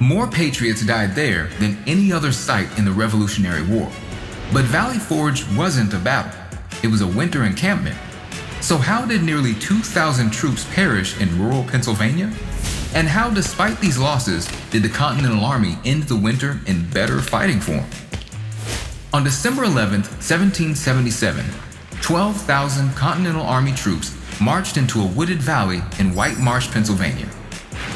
More patriots died there than any other site in the Revolutionary War. But Valley Forge wasn't a battle. It was a winter encampment. So how did nearly 2,000 troops perish in rural Pennsylvania? And how, despite these losses, did the Continental Army end the winter in better fighting form? On December 11, 1777, 12,000 Continental Army troops marched into a wooded valley in White Marsh, Pennsylvania.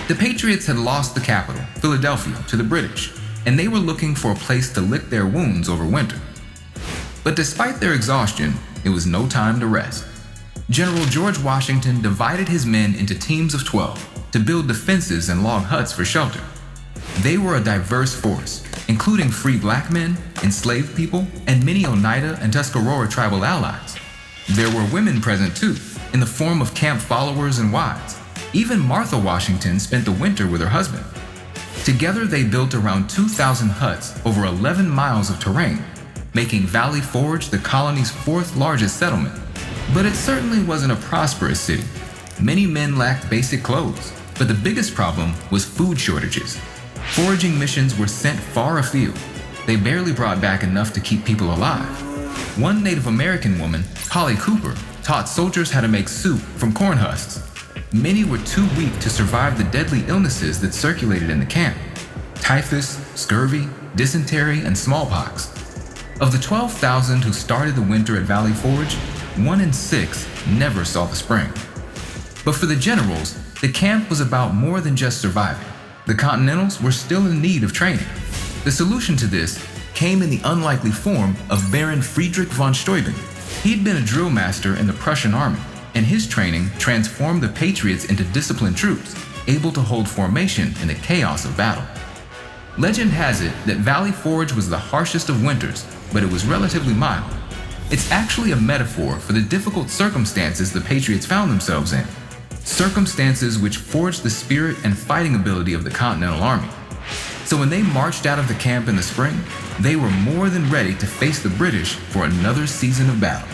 The Patriots had lost the capital, Philadelphia, to the British, and they were looking for a place to lick their wounds over winter. But despite their exhaustion, it was no time to rest. General George Washington divided his men into teams of 12 to build defenses and log huts for shelter. They were a diverse force, including free black men, enslaved people, and many Oneida and Tuscarora tribal allies. There were women present too, in the form of camp followers and wives. Even Martha Washington spent the winter with her husband. Together they built around 2,000 huts over 11 miles of terrain, making Valley Forge the colony's fourth largest settlement. But it certainly wasn't a prosperous city. Many men lacked basic clothes, but the biggest problem was food shortages. Foraging missions were sent far afield. They barely brought back enough to keep people alive. One Native American woman, Polly Cooper, taught soldiers how to make soup from corn husks. Many were too weak to survive the deadly illnesses that circulated in the camp: typhus, scurvy, dysentery, and smallpox. Of the 12,000 who started the winter at Valley Forge, 1 in 6 never saw the spring. But for the generals, the camp was about more than just surviving. The Continentals were still in need of training. The solution to this came in the unlikely form of Baron Friedrich von Steuben. He'd been a drill master in the Prussian army, and his training transformed the Patriots into disciplined troops, able to hold formation in the chaos of battle. Legend has it that Valley Forge was the harshest of winters, but it was relatively mild. It's actually a metaphor for the difficult circumstances the Patriots found themselves in, circumstances which forged the spirit and fighting ability of the Continental Army. So when they marched out of the camp in the spring, they were more than ready to face the British for another season of battle.